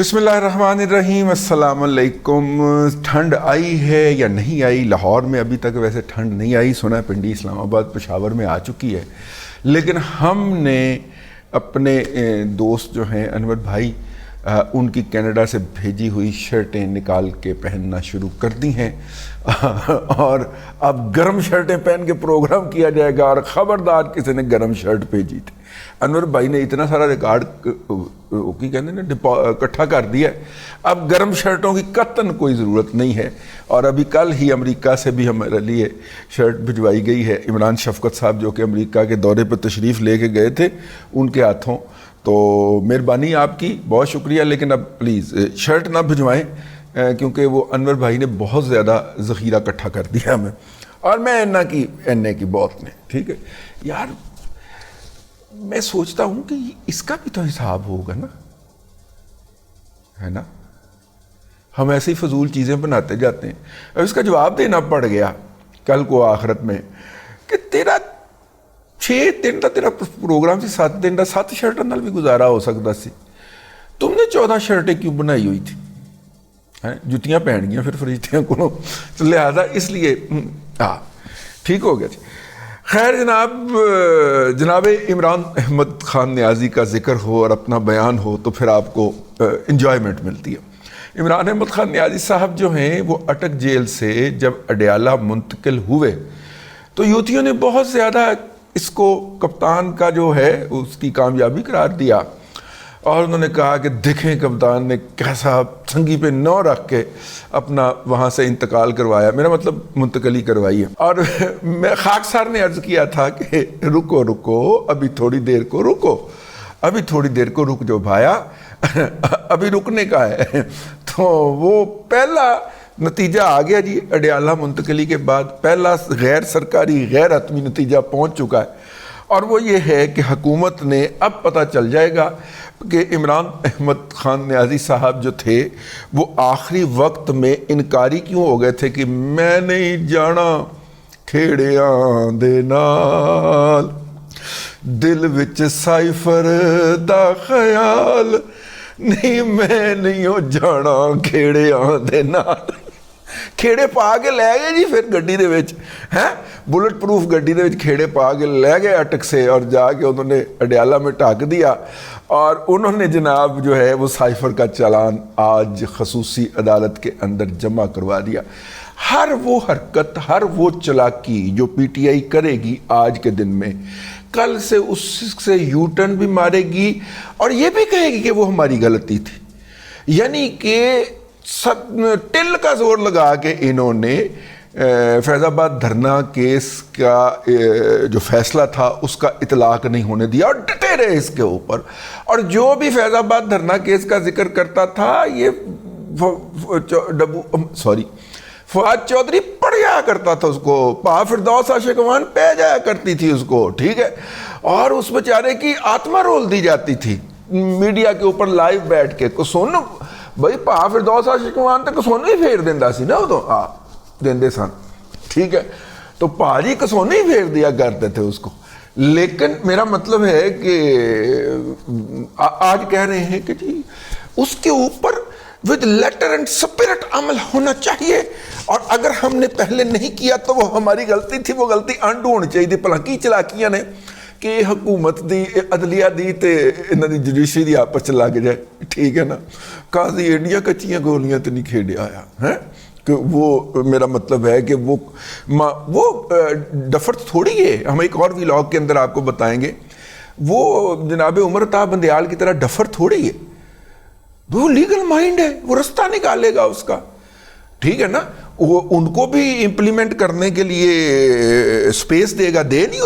بسم اللہ الرحمن الرحیم، السلام علیکم۔ ٹھنڈ آئی ہے یا نہیں آئی؟ لاہور میں ابھی تک ویسے ٹھنڈ نہیں آئی، سنا ہے پنڈی اسلام آباد پشاور میں آ چکی ہے، لیکن ہم نے اپنے دوست جو ہیں انور بھائی، ان کی کینیڈا سے بھیجی ہوئی شرٹیں نکال کے پہننا شروع کر دی ہیں اور اب گرم شرٹیں پہن کے پروگرام کیا جائے گا، اور خبردار کسی نے گرم شرٹ بھیجی تھی۔ انور بھائی نے اتنا سارا ریکارڈ کی کہتے ہیں نا اکٹھا کر دیا ہے، اب گرم شرٹوں کی قطعاً کوئی ضرورت نہیں ہے۔ اور ابھی کل ہی امریکہ سے بھی ہمارے لیے شرٹ بھجوائی گئی ہے، عمران شفقت صاحب جو کہ امریکہ کے دورے پر تشریف لے کے گئے تھے، ان کے ہاتھوں۔ تو مہربانی آپ کی، بہت شکریہ، لیکن اب پلیز شرٹ نہ بھجوائیں کیونکہ وہ انور بھائی نے بہت زیادہ ذخیرہ اکٹھا کر دیا ہمیں، اور میں اینے کی بہت نے، ٹھیک ہے یار۔ میں سوچتا ہوں کہ اس کا بھی تو حساب ہوگا نا، ہے نا؟ ہم ایسے ہی فضول چیزیں بناتے جاتے ہیں۔ اب اس کا جواب دینا پڑ گیا کل کو آخرت میں کہ تیرا 6 دن کا تیرا پروگرام سی، 7 دن کا 7 شرٹوں نال بھی گزارا ہو سکتا سی، تم نے 14 شرٹیں کیوں بنائی ہوئی تھی؟ جتیاں پہن گیا پھر فرشتیاں کو، لہذا اس لیے ٹھیک ہو گیا جی۔ خیر جناب عمران احمد خان نیازی کا ذکر ہو اور اپنا بیان ہو تو پھر آپ کو انجوائمنٹ ملتی ہے۔ عمران احمد خان نیازی صاحب جو ہیں وہ اٹک جیل سے جب اڈیالہ منتقل ہوئے تو یوتھیوں نے بہت زیادہ اس کو کپتان کا جو ہے اس کی کامیابی قرار دیا، اور انہوں نے کہا کہ دیکھیں کپتان نے کیسا سنگی پہ نو رکھ کے اپنا وہاں سے انتقال کروایا، میرا مطلب منتقلی کروائی ہے۔ اور میں خاکسار نے عرض کیا تھا کہ رکو ابھی تھوڑی دیر کو رکو، ابھی تھوڑی دیر کو رک جو بھایا، ابھی رکنے کا ہے۔ تو وہ پہلا نتیجہ آ گیا جی، اڈیالہ منتقلی کے بعد پہلا غیر سرکاری غیر حتمی نتیجہ پہنچ چکا ہے، اور وہ یہ ہے کہ حکومت نے اب پتہ چل جائے گا کہ عمران احمد خان نیازی صاحب جو تھے وہ آخری وقت میں انکاری کیوں ہو گئے تھے کہ میں نہیں جانا کھیڑیاں دے نال، دل وچ سائفر دا خیال نہیں، میں نہیں ہو جانا کھیڑیاں دے نال۔ کھیڑے پا کے لے گئے جی پھر گڈی دے وچ، بلٹ پروف گڈی دے وچ کھیڑے پا کے لے گئے اٹک سے، اور جا کے انہوں نے اڈیالہ میں ٹھاک دیا، اور انہوں نے جناب جو ہے وہ سائفر کا چالان آج خصوصی عدالت کے اندر جمع کروا دیا۔ ہر وہ حرکت، ہر وہ چلاکی جو پی ٹی آئی کرے گی آج کے دن میں، کل سے اس سے یو ٹرن بھی مارے گی اور یہ بھی کہے گی کہ وہ ہماری غلطی تھی۔ یعنی کہ ٹل کا زور لگا کے انہوں نے فیض آباد دھرنا کیس کا جو فیصلہ تھا اس کا اطلاق نہیں ہونے دیا، اور ڈٹے رہے اس کے اوپر، اور جو بھی فیض آباد دھرنا کیس کا ذکر کرتا تھا یہ فواد چودھری پڑھ جایا کرتا تھا اس کو، پا فردوس عاشقوان پہ جایا کرتی تھی اس کو، ٹھیک ہے، اور اس بیچارے کی آتما رول دی جاتی تھی میڈیا کے اوپر لائیو بیٹھ کے۔ کسون بھائی پا فردوس عاشقوان تو کسون ہی پھیر دیندہ سی نا، وہ تو دیندے سن، ٹھیک ہے، تو پاجی کسون ہی پھیر دیا کرتے تھے اس کو۔ لیکن میرا مطلب ہے کہ آج کہہ رہے ہیں کہ جی اس کے اوپر ود لیٹر اینڈ سپرٹ عمل ہونا چاہیے، اور اگر ہم نے پہلے نہیں کیا تو وہ ہماری غلطی تھی، وہ غلطی انڈو ہونی چاہیے تھی۔ پلانکی چلاکیاں نے کہ حکومت دی عدلیہ دی تے انہاں دی جوڈیشری دی آپس چلا کے جائے، ٹھیک ہے نا، قاضی ایڈیاں کچیاں گولیاں تو نہیں کھیڑے آیا ہے کہ وہ، میرا مطلب ہے کہ وہ ڈفر تھوڑی ہے۔ ہم ایک اور ویلاگ کے اندر آپ کو بتائیں گے، وہ جناب عمر عطا بندیال کی طرح ڈفر تھوڑی ہے، وہ لیگل مائنڈ ہے، وہ رستہ نکالے گا اس کا، ٹھیک ہے نا، وہ ان کو بھی امپلیمنٹ کرنے کے لیے سپیس دے گا، دی نہیں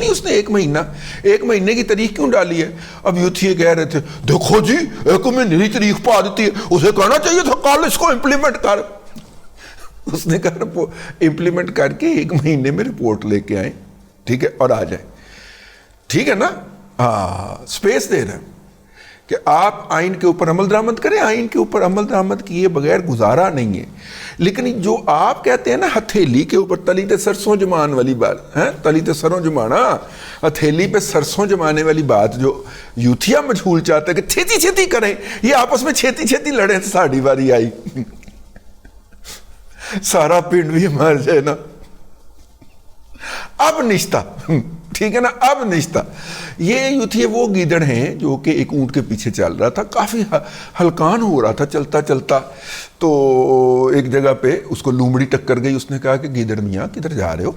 اس نے ایک مہینے کی تاریخ کیوں ڈالی ہے؟ اب یوتھی کہہ رہے تھے دیکھو جی 1 مہینے کی تاریخ پا دیتی ہے، اسے کہنا چاہیے تھا کل اس کو امپلیمنٹ کر، اس نے کہا امپلیمنٹ کر کے 1 مہینے میں رپورٹ لے کے آئیں، ٹھیک ہے، اور آ جائیں، ٹھیک ہے نا، سپیس دے رہے ہیں کہ آپ آئین کے اوپر عمل درآمد کریں, آئین کے اوپر عمل درآمد کیے بغیر گزارا نہیں ہے. لیکن جو آپ کہتے ہیں نا ہتھیلی کے اوپر تلی تے سرسوں جمان والی بات ہے, تلی تے سروں جمانا, ہتھیلی پہ سرسوں جمانے والی بات جو یوتھیا مجہول چاہتے ہیں کہ چھیتی چھیتی کریں, یہ آپس میں چھیتی چھیتی لڑیں, ساڑھی باری آئی سارا پنڈ بھی مر جائے نا, اب نشتہ, ٹھیک ہے نا, اب نشتہ. یہ یوتھیے وہ گیدڑ ہیں جو کہ ایک اونٹ کے پیچھے چل رہا تھا, کافی ہلکان ہو رہا تھا چلتا چلتا, تو ایک جگہ پہ اس کو لومڑی ٹکر گئی. اس نے کہا کہ گیدڑ میاں کدھر جا رہے ہو؟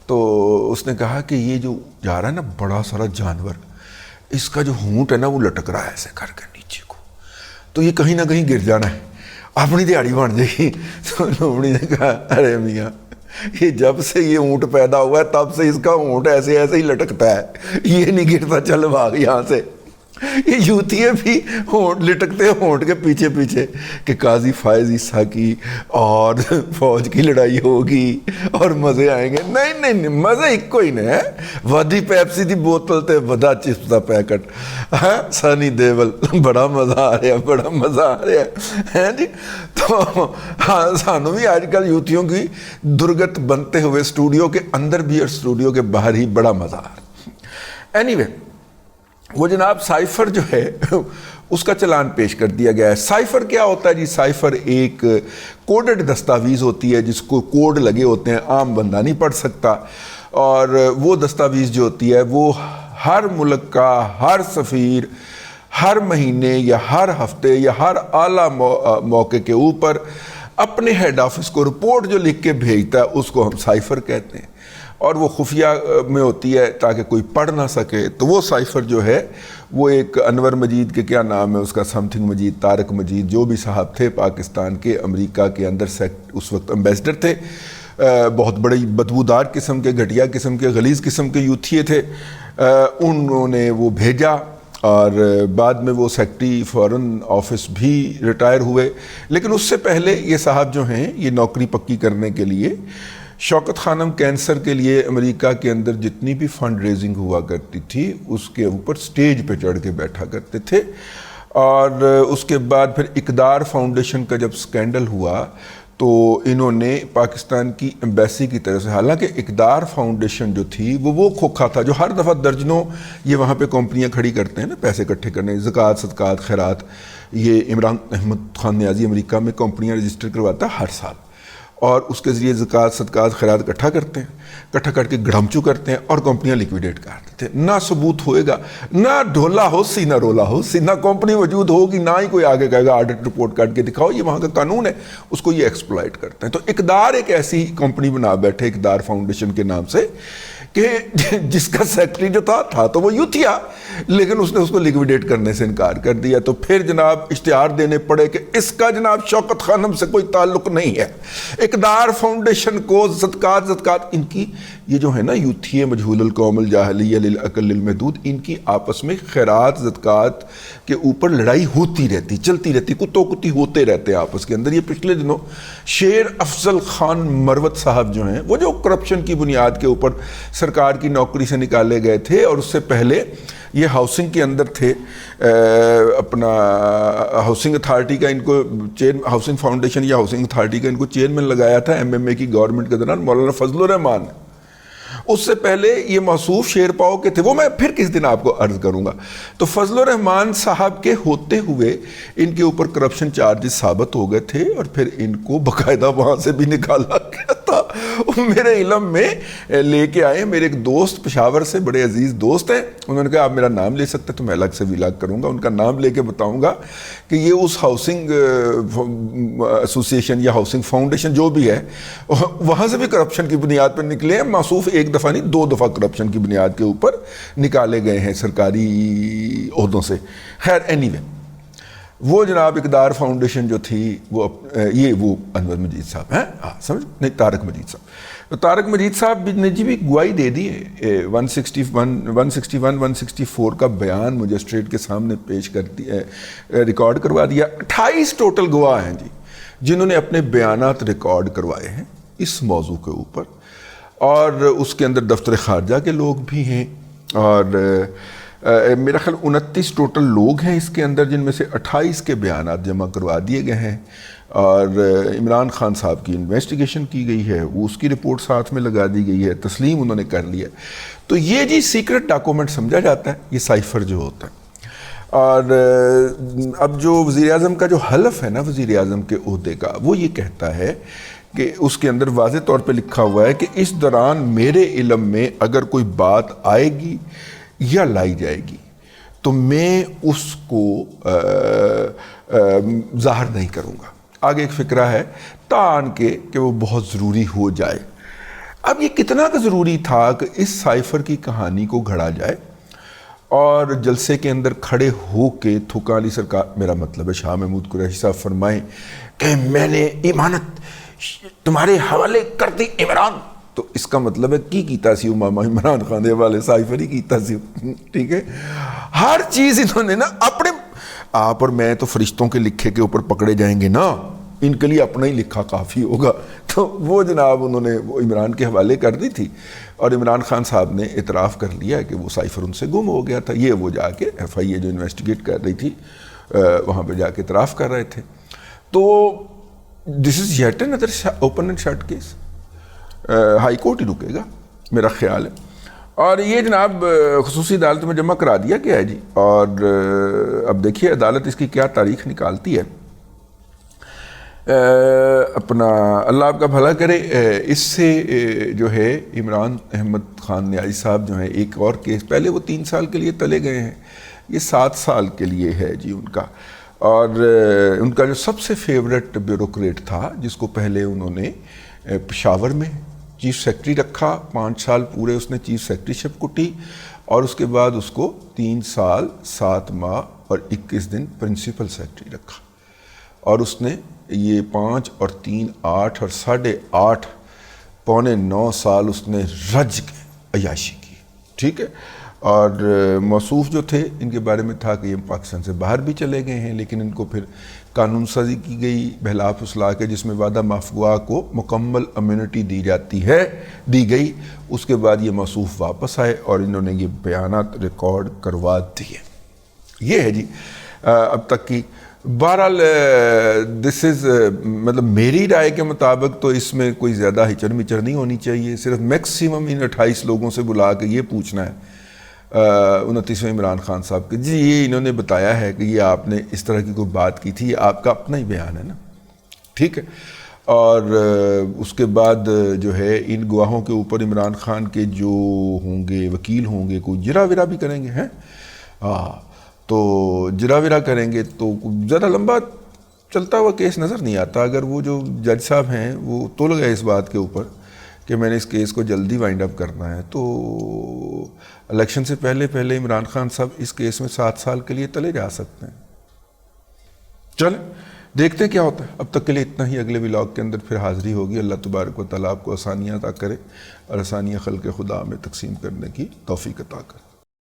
تو اس نے کہا کہ یہ جو جا رہا ہے نا بڑا سارا جانور, اس کا جو ہونٹ ہے نا وہ لٹک رہا ہے ایسے کر کے نیچے کو, تو یہ کہیں نہ کہیں گر جانا ہے, اپنی دیہڑی بن جائے گی. تو لومڑی نے کہا ارے میاں یہ جب سے یہ اونٹ پیدا ہوا ہے تب سے اس کا اونٹ ایسے ایسے ہی لٹکتا ہے, یہ نہیں گرتا, چل بھاگ یہاں سے. یہ یوتھیے بھی ہونٹ لٹکتے ہیں ہونٹ کے پیچھے پیچھے کہ قاضی فائز عیسیٰ کی اور فوج کی لڑائی ہوگی اور مزے آئیں گے. نہیں نہیں نہیں, مزے ایک کوئی نہیں ہے, ودی پیپسی دی بوتل تے ودا chips the packet, Sunny Deol, بڑا مزہ آ رہا ہے, بڑا مزہ آ رہا ہے جی. تو سانوں بھی آج کل یوتھیوں کی درگت بنتے ہوئے اسٹوڈیو کے اندر بھی اور اسٹوڈیو کے باہر ہی بڑا مزہ آ رہا ہے. اینی وے, وہ جناب سائفر جو ہے اس کا چلان پیش کر دیا گیا ہے. سائفر کیا ہوتا ہے جی؟ سائفر ایک کوڈڈ دستاویز ہوتی ہے جس کو کوڈ لگے ہوتے ہیں, عام بندہ نہیں پڑھ سکتا, اور وہ دستاویز جو ہوتی ہے وہ ہر ملک کا ہر سفیر ہر مہینے یا ہر ہفتے یا ہر اعلیٰ موقع کے اوپر اپنے ہیڈ آفس کو رپورٹ جو لکھ کے بھیجتا ہے اس کو ہم سائفر کہتے ہیں, اور وہ خفیہ میں ہوتی ہے تاکہ کوئی پڑھ نہ سکے. تو وہ سائفر جو ہے وہ ایک انور مجید کے کیا نام ہے اس کا, سم تھنگ مجید, طارق مجید, جو بھی صاحب تھے پاکستان کے امریکہ کے اندر اس وقت امبیسڈر تھے, بہت بڑی بدبودار قسم کے, گھٹیا قسم کے, غلیظ قسم کے یوتھیے تھے. انہوں نے وہ بھیجا اور بعد میں وہ سیکٹری فارن آفس بھی ریٹائر ہوئے. لیکن اس سے پہلے یہ صاحب جو ہیں یہ نوکری پکی کرنے کے لیے شوکت خانم کینسر کے لیے امریکہ کے اندر جتنی بھی فنڈ ریزنگ ہوا کرتی تھی اس کے اوپر سٹیج پہ چڑھ کے بیٹھا کرتے تھے. اور اس کے بعد پھر اقدار فاؤنڈیشن کا جب سکینڈل ہوا تو انہوں نے پاکستان کی ایمبیسی کی طرف سے, حالانکہ اقدار فاؤنڈیشن جو تھی وہ کھوکھا تھا جو ہر دفعہ درجنوں یہ وہاں پہ کمپنیاں کھڑی کرتے ہیں نا پیسے اکٹھے کرنے, زکوٰۃ, صدقات, خیرات. یہ عمران احمد خان نیازی امریکہ میں کمپنیاں رجسٹر کرواتا ہے ہر سال, اور اس کے ذریعے زکوٰۃ, صدقات, خیرات اکٹھا کرتے ہیں, اکٹھا کر کے گڑھمچو کرتے ہیں اور کمپنیاں لیکویڈیٹ کر دیتے ہیں. نہ ثبوت ہوئے گا, نہ ڈھولا ہو سی, نہ رولا ہو سی, نہ کمپنی وجود ہوگی, نہ ہی کوئی آگے کہے گا آڈٹ رپورٹ کاٹ کے دکھاؤ, یہ وہاں کا قانون ہے, اس کو یہ ایکسپلائٹ کرتے ہیں. تو اقدار ایک ایسی کمپنی بنا بیٹھے اقدار فاؤنڈیشن کے نام سے کہ جس کا سیکٹری جو تھا تو وہ یوتھیا, لیکن اس نے اس کو لیکویڈیٹ کرنے سے انکار کر دیا. تو پھر جناب اشتہار دینے پڑے کہ اس کا جناب شوکت خانم سے کوئی تعلق نہیں ہے, اقدار فاؤنڈیشن کو زکوٰۃ ان کی یہ جو ہے نا یوتھیے مجہول القوم الجاہلیہ للعقل المحدود, ان کی آپس میں خیرات زکوٰۃ کے اوپر لڑائی ہوتی رہتی, چلتی رہتی, کتو کتی ہوتے رہتے ہیں آپس کے اندر. یہ پچھلے دنوں شیر افضل خان مروت صاحب جو ہیں وہ جو کرپشن کی بنیاد کے اوپر سرکار کی نوکری سے نکالے گئے تھے, اور اس سے پہلے یہ ہاؤسنگ کے اندر تھے, اپنا ہاؤسنگ اتھارٹی کا ان کو ہاؤسنگ فاؤنڈیشن یا ہاؤسنگ اتھارٹی کا ان کو چیئرمین لگایا تھا MMA کی گورنمنٹ کے دوران مولانا فضل الرحمان. اس سے پہلے یہ موصوف شیر پاؤ کے تھے, وہ میں پھر کس دن آپ کو عرض کروں گا. تو فضل الرحمان صاحب کے ہوتے ہوئے ان کے اوپر کرپشن چارجز ثابت ہو گئے تھے, اور پھر ان کو باقاعدہ وہاں سے بھی نکالا گیا تھا. میرے علم میں لے کے آئے میرے ایک دوست پشاور سے, بڑے عزیز دوست ہیں, انہوں نے کہا آپ میرا نام لے سکتے تو میں الگ سے ولاگ کروں گا, ان کا نام لے کے بتاؤں گا کہ یہ اس ہاؤسنگ ایسوسیشن یا ہاؤسنگ فاؤنڈیشن جو بھی ہے وہاں سے بھی کرپشن کی بنیاد پر نکلے ہیں. موصوف ایک دفعہ نہیں 2 دفعہ کرپشن کی بنیاد کے اوپر نکالے گئے ہیں سرکاری عہدوں سے. خیر اینی وے, وہ جناب اقدار فاؤنڈیشن جو تھی وہ انور مجید صاحب ہیں, سمجھ نہیں, طارق مجید صاحب. تو طارق مجید صاحب نے جی بھی گواہی دے دی ہے, 161 164 کا بیان مجسٹریٹ کے سامنے پیش کر دیا, ریکارڈ کروا دیا. 28 ٹوٹل گواہ ہیں جی جنہوں نے اپنے بیانات ریکارڈ کروائے ہیں اس موضوع کے اوپر, اور اس کے اندر دفتر خارجہ کے لوگ بھی ہیں, اور میرا خیال 29 ٹوٹل لوگ ہیں اس کے اندر، جن میں سے 28 کے بیانات جمع کروا دیے گئے ہیں، اور عمران خان صاحب کی انویسٹیگیشن کی گئی ہے، وہ اس کی رپورٹ ساتھ میں لگا دی گئی ہے، تسلیم انہوں نے کر لیا۔ تو یہ جی سیکرٹ ڈاکومنٹ سمجھا جاتا ہے یہ سائفر جو ہوتا ہے۔ اور اب جو وزیر اعظم کا جو حلف ہے نا وزیر اعظم کے عہدے کا، وہ یہ کہتا ہے کہ اس کے اندر واضح طور پہ لکھا ہوا ہے کہ اس دوران میرے علم میں اگر کوئی بات آئے گی یا لائی جائے گی تو میں اس کو ظاہر نہیں کروں گا۔ آگے ایک فقرہ ہے تان کے کہ وہ بہت ضروری ہو جائے۔ اب یہ کتنا کا ضروری تھا کہ اس سائفر کی کہانی کو گھڑا جائے اور جلسے کے اندر کھڑے ہو کے تھکا علی سرکار، میرا مطلب ہے شاہ محمود قریشی صاحب فرمائیں کہ میں نے امانت تمہارے حوالے کر دی عمران، تو اس کا مطلب ہے کی کیتا سی ماما عمران خان دے والے سائفر ہی کیتا سی، ٹھیک ہے۔ ہر چیز انہوں نے نا اپنے آپ اور میں تو فرشتوں کے لکھے کے اوپر پکڑے جائیں گے نا، ان کے لیے اپنا ہی لکھا کافی ہوگا، تو وہ جناب انہوں نے وہ عمران کے حوالے کر دی تھی، اور عمران خان صاحب نے اعتراف کر لیا کہ وہ سائفر ان سے گم ہو گیا تھا۔ یہ وہ جا کے ایف آئی اے جو انویسٹیگیٹ کر رہی تھی وہاں پہ جا کے اعتراف کر رہے تھے۔ تو this is yet an other open and shut case, high court ہی رکے گا میرا خیال ہے، اور یہ جناب خصوصی عدالت میں جمع کرا دیا گیا ہے جی، اور اب دیکھیے عدالت اس کی کیا تاریخ نکالتی ہے۔ اپنا اللہ آپ کا بھلا کرے۔ اس سے جو ہے عمران احمد خان نیازی صاحب جو ہیں ایک اور کیس، پہلے وہ 3 سال کے لیے تلے گئے ہیں، یہ 7 سال کے لیے ہے جی ان کا، اور ان کا جو سب سے فیورٹ بیوروکریٹ تھا جس کو پہلے انہوں نے پشاور میں چیف سیکرٹری رکھا، 5 سال پورے اس نے چیف سیکرٹری شپ کٹی، اور اس کے بعد اس کو 3 سال 7 ماہ اور 21 دن پرنسپل سیکرٹری رکھا، اور اس نے یہ 5 اور 3 8 اور 8.5 پونے 9 سال اس نے رج کے عیاشی کی، ٹھیک ہے۔ اور موصوف جو تھے ان کے بارے میں تھا کہ یہ پاکستان سے باہر بھی چلے گئے ہیں، لیکن ان کو پھر قانون سازی کی گئی بہلاف اصلاح کے، جس میں وعدہ مافوا کو مکمل امیونٹی دی گئی۔ اس کے بعد یہ موصوف واپس آئے اور انہوں نے یہ بیانات ریکارڈ کروا دیے۔ یہ ہے جی اب تک کی۔ بہرحال دس از مطلب میری رائے کے مطابق تو اس میں کوئی زیادہ ہچر مچر نہیں ہونی چاہیے، صرف میکسیمم ان 28 لوگوں سے بلا کے یہ پوچھنا ہے 29ویں عمران خان صاحب کے، جی یہ انہوں نے بتایا ہے کہ یہ آپ نے اس طرح کی کوئی بات کی تھی، یہ آپ کا اپنا ہی بیان ہے نا، ٹھیک ہے۔ اور اس کے بعد جو ہے ان گواہوں کے اوپر عمران خان کے جو ہوں گے وکیل ہوں گے کوئی جرا ورا بھی کریں گے، ہیں تو جرا ورا کریں گے تو زیادہ لمبا چلتا ہوا کیس نظر نہیں آتا۔ اگر وہ جو جج صاحب ہیں وہ تل گئے اس بات کے اوپر کہ میں نے اس کیس کو جلدی وائنڈ اپ کرنا ہے، تو الیکشن سے پہلے عمران خان صاحب اس کیس میں 7 سال کے لیے تلے جا سکتے ہیں۔ چلیں دیکھتے ہیں کیا ہوتا ہے۔ اب تک کے لیے اتنا ہی، اگلے ولاگ کے اندر پھر حاضری ہوگی۔ اللہ تبارک و تعالیٰ آپ کو آسانیاں عطا کرے اور آسانیاں خلق خدا میں تقسیم کرنے کی توفیق عطا کرے۔